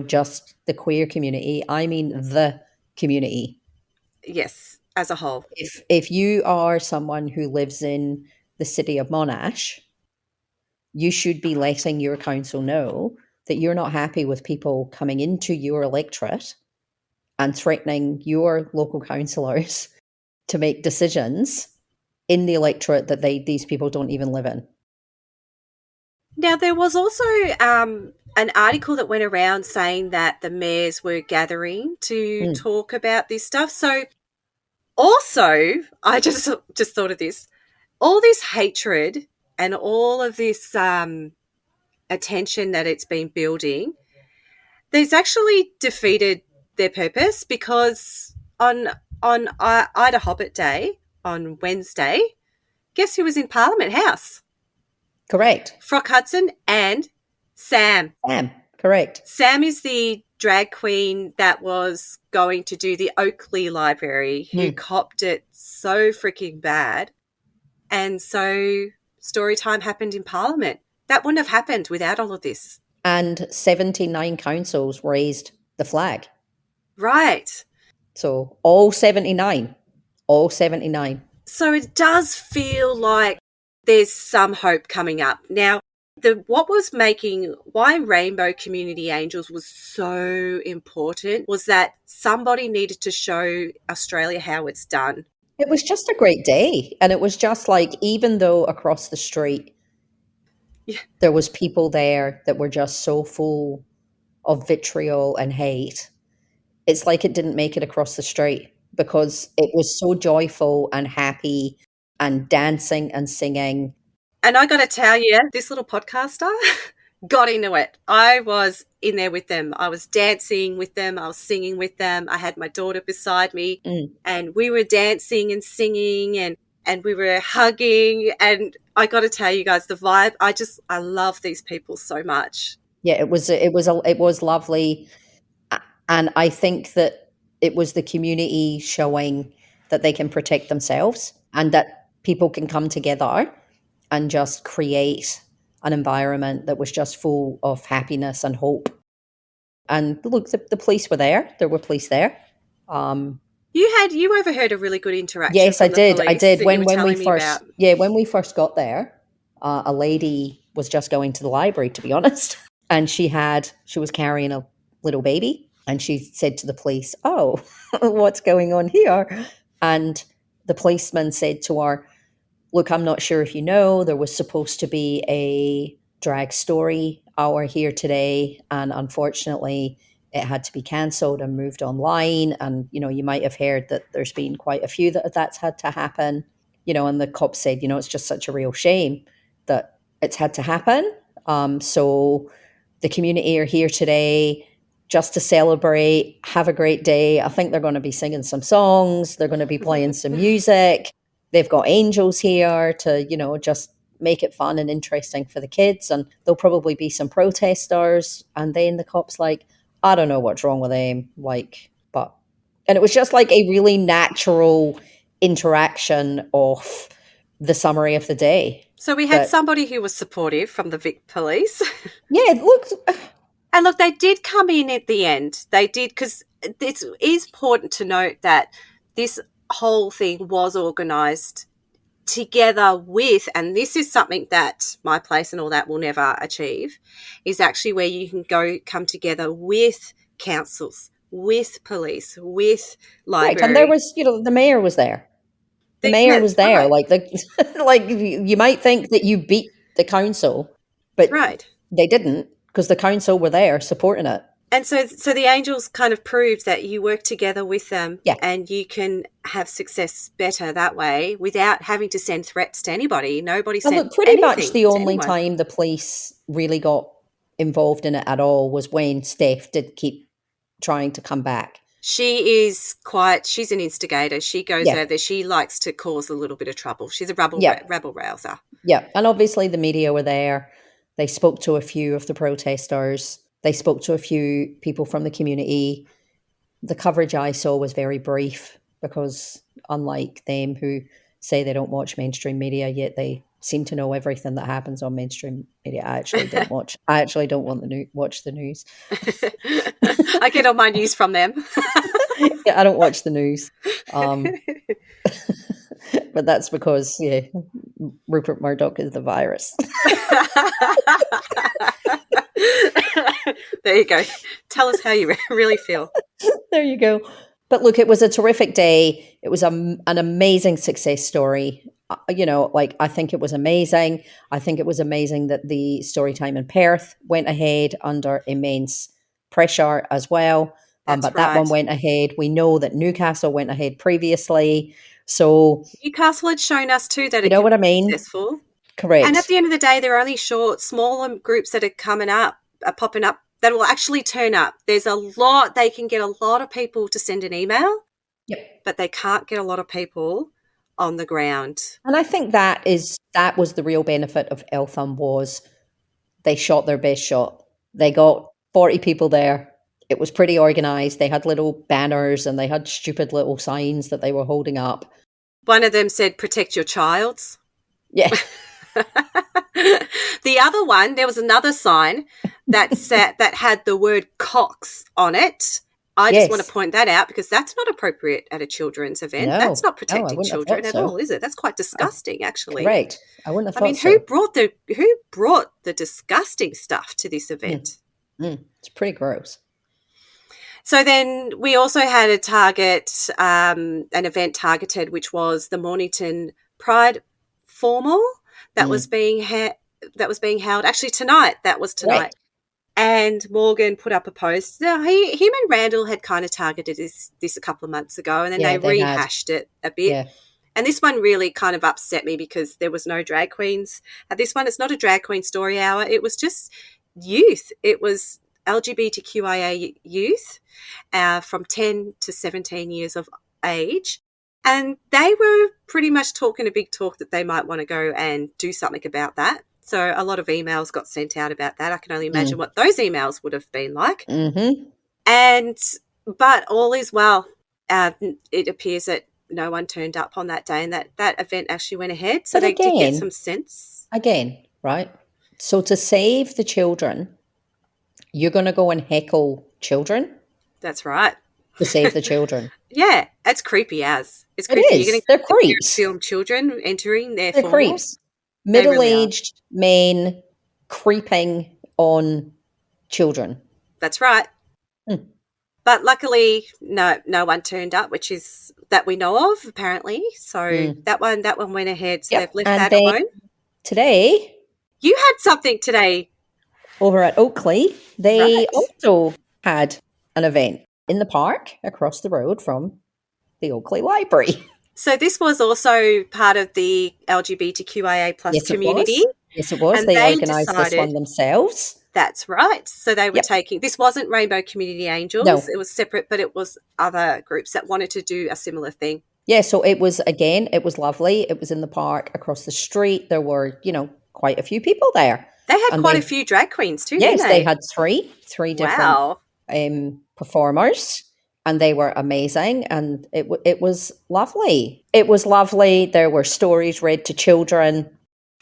[SPEAKER 8] just the queer community. I mean the community.
[SPEAKER 1] Yes, as a whole.
[SPEAKER 8] If you are someone who lives in the city of Monash, you should be letting your council know that you're not happy with people coming into your electorate and threatening your local councillors to make decisions in the electorate that these people don't even live in.
[SPEAKER 1] Now, there was also an article that went around saying that the mayors were gathering to talk about this stuff. So also, I just thought of this. All this hatred and all of this attention that it's been building, there's actually defeated their purpose, because on Ida Hobbit Day, on Wednesday, guess who was in Parliament House?
[SPEAKER 8] Correct.
[SPEAKER 1] Frock Hudson and Sam.
[SPEAKER 8] Correct.
[SPEAKER 1] Sam is the drag queen that was going to do the Oakley Library, who copped it so freaking bad. And so story time happened in Parliament. That wouldn't have happened without all of this.
[SPEAKER 8] And 79 councils raised the flag.
[SPEAKER 1] Right.
[SPEAKER 8] So all 79.
[SPEAKER 1] So it does feel like there's some hope coming up. Now, Why Rainbow Community Angels was so important was that somebody needed to show Australia how it's done.
[SPEAKER 8] It was just a great day. And it was just like, even though across the street there was people there that were just so full of vitriol and hate, it's like it didn't make it across the street because it was so joyful and happy and dancing and singing.
[SPEAKER 1] And I got to tell you, this little podcaster got into it. I was in there with them. I was dancing with them. I was singing with them. I had my daughter beside me and we were dancing and singing and we were hugging. And I got to tell you guys, the vibe, I love these people so much.
[SPEAKER 8] Yeah, it was lovely. And I think that it was the community showing that they can protect themselves and that people can come together and just create an environment that was just full of happiness and hope. And look, the police were there. There were police there.
[SPEAKER 1] You overheard a really good interaction.
[SPEAKER 8] Yes, I did.
[SPEAKER 1] When
[SPEAKER 8] we first got there, a lady was just going to the library, to be honest, and she was carrying a little baby, and she said to the police, "Oh, what's going on here?" And the policeman said to her, "Look, I'm not sure if you know, there was supposed to be a drag story hour here today, and unfortunately it had to be cancelled and moved online. And, you might have heard that there's been quite a few that's had to happen." And the cop said, "It's just such a real shame that it's had to happen. So the community are here today just to celebrate, have a great day. I think they're going to be singing some songs. They're going to be playing some music. They've got angels here to, just make it fun and interesting for the kids. And there'll probably be some protesters." And then the cop's like, "I don't know what's wrong with them." And it was just like a really natural interaction of the summary of the day.
[SPEAKER 1] So we had somebody who was supportive from the Vic Police.
[SPEAKER 8] Yeah, look.
[SPEAKER 1] And look, they did come in at the end. They did, because it is important to note that this whole thing was organised together with, and this is something that My Place and all that will never achieve, is actually where you can come together with councils, with police, with library.
[SPEAKER 8] Right, and there was, the mayor was there. The mayor was there. Right. Like you might think that you beat the council, but they didn't, because the council were there supporting it.
[SPEAKER 1] And so the angels kind of proved that you work together with them, and you can have success better that way without having to send threats to anybody. Nobody sent anything.
[SPEAKER 8] Pretty much the only time the police really got involved in it at all was when Steph did keep trying to come back.
[SPEAKER 1] She's an instigator. She goes over there. She likes to cause a little bit of trouble. She's a rebel rouser.
[SPEAKER 8] Yeah, and obviously the media were there. They spoke to a few of the protesters. They spoke to a few people from the community. The coverage I saw was very brief because, unlike them who say they don't watch mainstream media, yet they seem to know everything that happens on mainstream media. I actually don't watch. I actually don't watch the news.
[SPEAKER 1] I get all my news from them.
[SPEAKER 8] Yeah, I don't watch the news. But that's because, Rupert Murdoch is the virus.
[SPEAKER 1] There you go. Tell us how you really feel.
[SPEAKER 8] There you go. But look, it was a terrific day. It was an amazing success story. I think it was amazing. I think it was amazing that the Storytime in Perth went ahead under immense pressure as well. That one went ahead. We know that Newcastle went ahead previously. So
[SPEAKER 1] Newcastle had shown us too that it
[SPEAKER 8] know what I mean?
[SPEAKER 1] Successful.
[SPEAKER 8] Correct.
[SPEAKER 1] And at the end of the day, there are only smaller groups that are popping up that will actually turn up. There's a lot. They can get a lot of people to send an email, but they can't get a lot of people on the ground.
[SPEAKER 8] And I think that was the real benefit of Eltham, was they shot their best shot. They got 40 people there. It was pretty organised. They had little banners and they had stupid little signs that they were holding up.
[SPEAKER 1] One of them said, "Protect your childs."
[SPEAKER 8] Yeah.
[SPEAKER 1] The other one, there was another sign that had the word "Cox" on it. I just want to point that out because that's not appropriate at a children's event.
[SPEAKER 8] No.
[SPEAKER 1] That's not
[SPEAKER 8] No, I
[SPEAKER 1] protecting
[SPEAKER 8] wouldn't have
[SPEAKER 1] children
[SPEAKER 8] thought
[SPEAKER 1] at
[SPEAKER 8] so.
[SPEAKER 1] all, is it? That's quite disgusting, actually.
[SPEAKER 8] Correct. I wouldn't have
[SPEAKER 1] I mean,
[SPEAKER 8] thought so.
[SPEAKER 1] who brought the disgusting stuff to this event?
[SPEAKER 8] It's pretty gross.
[SPEAKER 1] So then we also had a target, an event targeted, which was the Mornington Pride Formal that was being held. Actually, tonight. That was tonight.
[SPEAKER 8] Right.
[SPEAKER 1] And Morgan put up a post. Now, him and Randall had kind of targeted this a couple of months ago, and then they rehashed it a bit. Yeah. And this one really kind of upset me because there was no drag queens. At this one, it's not a drag queen story hour. It was just youth. It was LGBTQIA youth from 10 to 17 years of age. And they were pretty much talking a big talk that they might want to go and do something about that. So a lot of emails got sent out about that. I can only imagine what those emails would have been like. But all is well. It appears that no one turned up on that day and that event actually went ahead. So they did get some sense.
[SPEAKER 8] Again, right? So to save the children, you're going to go and heckle children?
[SPEAKER 1] That's right.
[SPEAKER 8] To save the children.
[SPEAKER 1] Yeah, it's creepy as. It's creepy.
[SPEAKER 8] It is. They're creeps.
[SPEAKER 1] Film children entering their
[SPEAKER 8] They're
[SPEAKER 1] formals.
[SPEAKER 8] creeps. Middle-aged men creeping on children.
[SPEAKER 1] That's right. But luckily, no one turned up, which is that we know of, apparently. So that one went ahead. So they've left that alone.
[SPEAKER 8] Today,
[SPEAKER 1] you had something today
[SPEAKER 8] over at Oakley. They also had an event in the park across the road from the Oakley Library.
[SPEAKER 1] So this was also part of the LGBTQIA plus community.
[SPEAKER 8] Yes, it was.
[SPEAKER 1] And
[SPEAKER 8] they organised this one themselves.
[SPEAKER 1] That's right. So they were taking, this wasn't Rainbow Community Angels.
[SPEAKER 8] No.
[SPEAKER 1] It was separate, but it was other groups that wanted to do a similar thing.
[SPEAKER 8] Yeah, so it was lovely. It was in the park across the street. There were, quite a few people there.
[SPEAKER 1] They had quite a few drag queens too,
[SPEAKER 8] yes,
[SPEAKER 1] didn't
[SPEAKER 8] they had three different performers. And they were amazing, and it was lovely. It was lovely. There were stories read to children.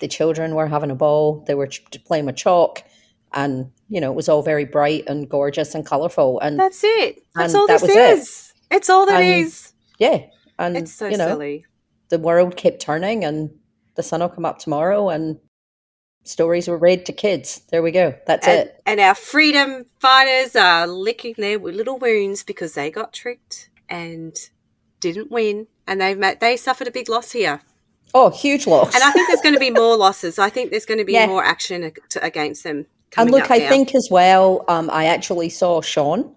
[SPEAKER 8] The children were having a ball. They were playing with chalk, and it was all very bright and gorgeous and colourful. And
[SPEAKER 1] that's it. That's all this is. It's all that is.
[SPEAKER 8] Yeah, and
[SPEAKER 1] it's so silly.
[SPEAKER 8] The world kept turning, and the sun will come up tomorrow, and stories were read to kids. There we go. That's it.
[SPEAKER 1] And our freedom fighters are licking their little wounds because they got tricked and didn't win. And they suffered a big loss here.
[SPEAKER 8] Oh, huge loss.
[SPEAKER 1] And I think there's going to be more losses. I think there's going to be more action against them coming
[SPEAKER 8] And look,
[SPEAKER 1] up
[SPEAKER 8] I
[SPEAKER 1] now.
[SPEAKER 8] think as well, I actually saw Sean,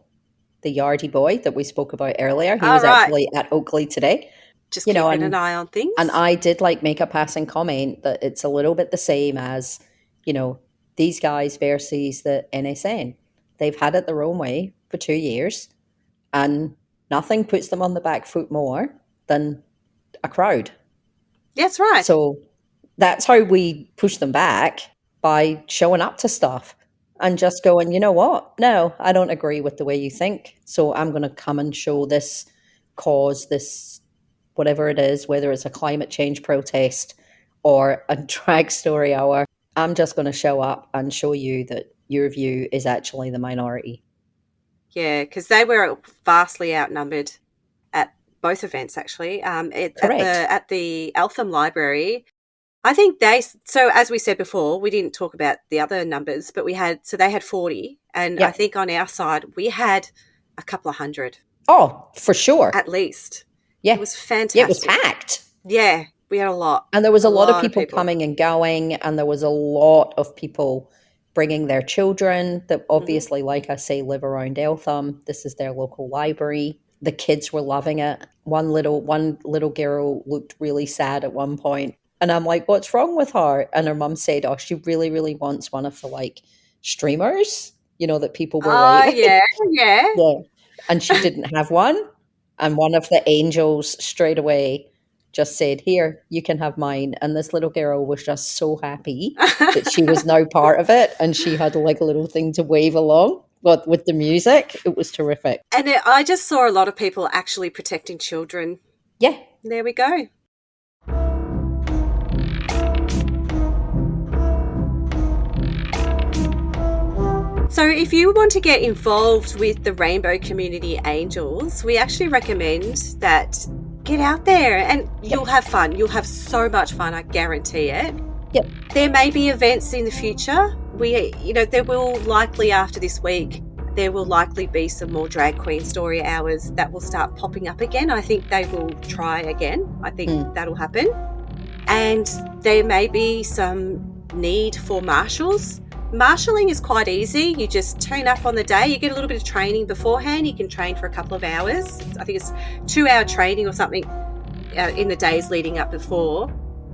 [SPEAKER 8] the yardie boy that we spoke about earlier. He was actually at Oakley today.
[SPEAKER 1] Just keeping an eye on things.
[SPEAKER 8] And I did make a passing comment that it's a little bit the same as, these guys versus the NSN. They've had it their own way for 2 years, and nothing puts them on the back foot more than a crowd.
[SPEAKER 1] That's right.
[SPEAKER 8] So that's how we push them back, by showing up to stuff and just going, you know what? No, I don't agree with the way you think. So I'm going to come and show this cause, this whatever it is, whether it's a climate change protest or a drag story hour. I'm just going to show up and show you that your view is actually the minority.
[SPEAKER 1] Yeah, because they were vastly outnumbered at both events, actually. At the Eltham Library, I think so as we said before, we didn't talk about the other numbers, but they had 40. And I think on our side, we had a couple of hundred.
[SPEAKER 8] Oh, for sure.
[SPEAKER 1] At least.
[SPEAKER 8] Yeah.
[SPEAKER 1] It was fantastic.
[SPEAKER 8] Yeah, it was packed.
[SPEAKER 1] Yeah, we had a lot.
[SPEAKER 8] And there was a lot of people coming and going, and there was a lot of people bringing their children that obviously, like I say, live around Eltham. This is their local library. The kids were loving it. One little girl looked really sad at one point, and I'm like, what's wrong with her? And her mum said, oh, she really, really wants one of the streamers, that people were waiting.
[SPEAKER 1] Yeah.
[SPEAKER 8] And she didn't have one. And one of the angels straight away just said, here, you can have mine. And this little girl was just so happy that she was now part of it. And she had a little thing to wave along. But with the music, it was terrific.
[SPEAKER 1] And I just saw a lot of people actually protecting children.
[SPEAKER 8] Yeah.
[SPEAKER 1] There we go. So if you want to get involved with the Rainbow Community Angels, we actually recommend that get out there and you'll have fun. You'll have so much fun, I guarantee it.
[SPEAKER 8] Yep.
[SPEAKER 1] There may be events in the future. There will likely, after this week, there will likely be some more drag queen story hours that will start popping up again. I think they will try again. I think that'll happen. And there may be some need for marshals. Marshalling is quite easy. You just turn up on the day. You get a little bit of training beforehand. You can train for a couple of hours. I think it's 2-hour training or something in the days leading up before.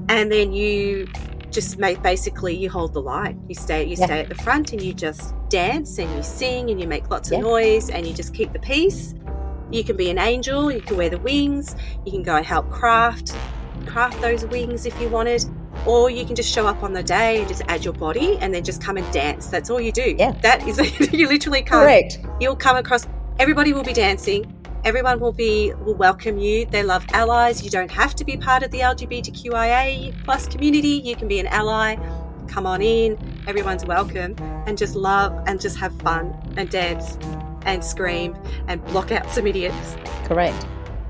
[SPEAKER 1] And then you just you hold the line. You stay at the front and you just dance and you sing and you make lots of noise and you just keep the peace. You can be an angel. You can wear the wings. You can go and help craft those wings if you wanted. Or you can just show up on the day and just add your body and then just come and dance. That's all you do. Yeah. That is, you literally come. Correct. You'll come across, everybody will be dancing. Everyone will welcome you. They love allies. You don't have to be part of the LGBTQIA plus community. You can be an ally. Come on in. Everyone's welcome. And just love and just have fun and dance and scream and block out some idiots.
[SPEAKER 8] Correct.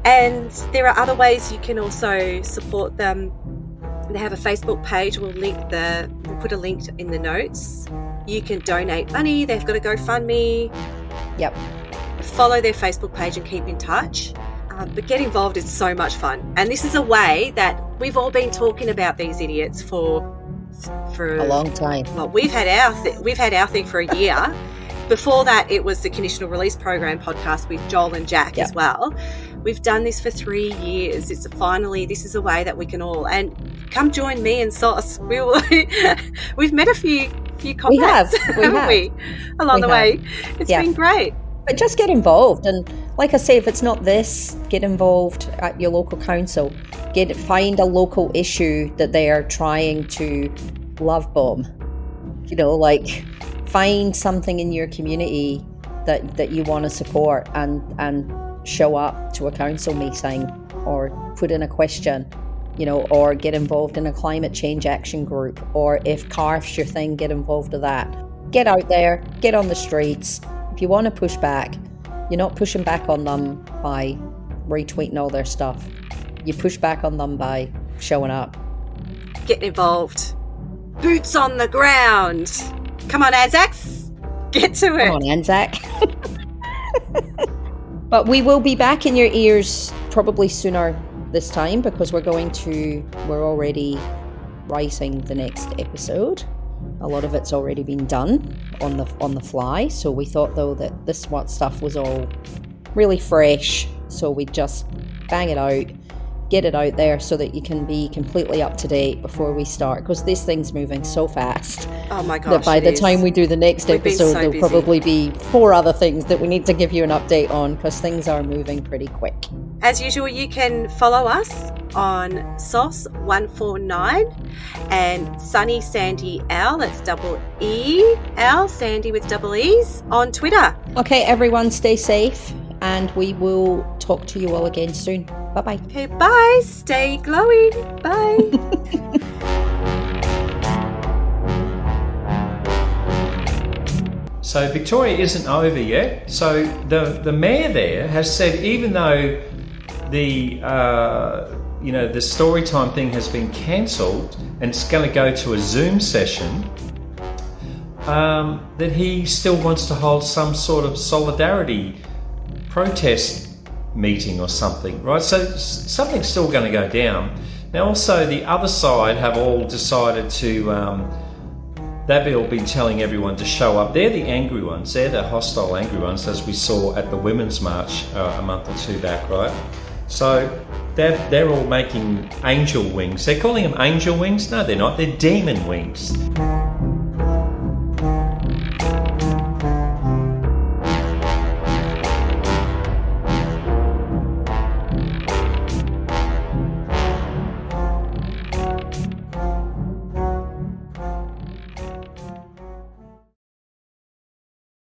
[SPEAKER 1] And there are other ways you can also support them. They have a Facebook page. We'll put a link in the notes. You can donate money. They've got a GoFundMe.
[SPEAKER 8] Yep.
[SPEAKER 1] Follow their Facebook page and keep in touch. But get involved is so much fun. And this is a way that we've all been talking about these idiots for
[SPEAKER 8] a long time.
[SPEAKER 1] Well, we've had our thing for a year. Before that, it was the Conditional Release Program podcast with Joel and Jack as well. We've done this for 3 years. This is a way that we can all, and come join me and Sauce. We've met a few contacts, haven't we? Along the way. It's been great.
[SPEAKER 8] But just get involved, and like I say, if it's not this, get involved at your local council. Find a local issue that they are trying to love bomb. Find something in your community that you want to support and show up to a council meeting or put in a question, or get involved in a climate change action group, or if CARF's your thing, get involved with that. Get out there, get on the streets. If you want to push back, you're not pushing back on them by retweeting all their stuff. You push back on them by showing up.
[SPEAKER 1] Get involved. Boots on the ground. Come on, Anzacs. Get to it.
[SPEAKER 8] Come on, Anzac. But we will be back in your ears probably sooner this time, because we're already writing the next episode. A lot of it's already been done on the fly. So we thought, though, that this stuff was all really fresh. So we just bang it out, get it out there so that you can be completely up to date before we start, because this thing's moving so fast.
[SPEAKER 1] Oh my gosh,
[SPEAKER 8] that by the time we do the next episode, there'll probably be 4 other things that we need to give you an update on, because things are moving pretty quick.
[SPEAKER 1] As usual, you can follow us on SOS149 and Sunny Sandee L, that's double E L, Sandee with double E's, on Twitter.
[SPEAKER 8] Okay, everyone, stay safe, and we will talk to you all again soon. Bye-bye.
[SPEAKER 1] Okay, bye. Stay glowing. Bye.
[SPEAKER 13] So Victoria isn't over yet. So the mayor there has said, even though the story time thing has been cancelled and it's going to go to a Zoom session, that he still wants to hold some sort of solidarity protest meeting or something, right? So something's still going to go down. Now also the other side have all decided to, they've all been telling everyone to show up. They're the angry ones, they're the hostile angry ones, as we saw at the Women's March a month or 2 back, right? So they're all making angel wings. They're calling them angel wings? No, they're not, they're demon wings.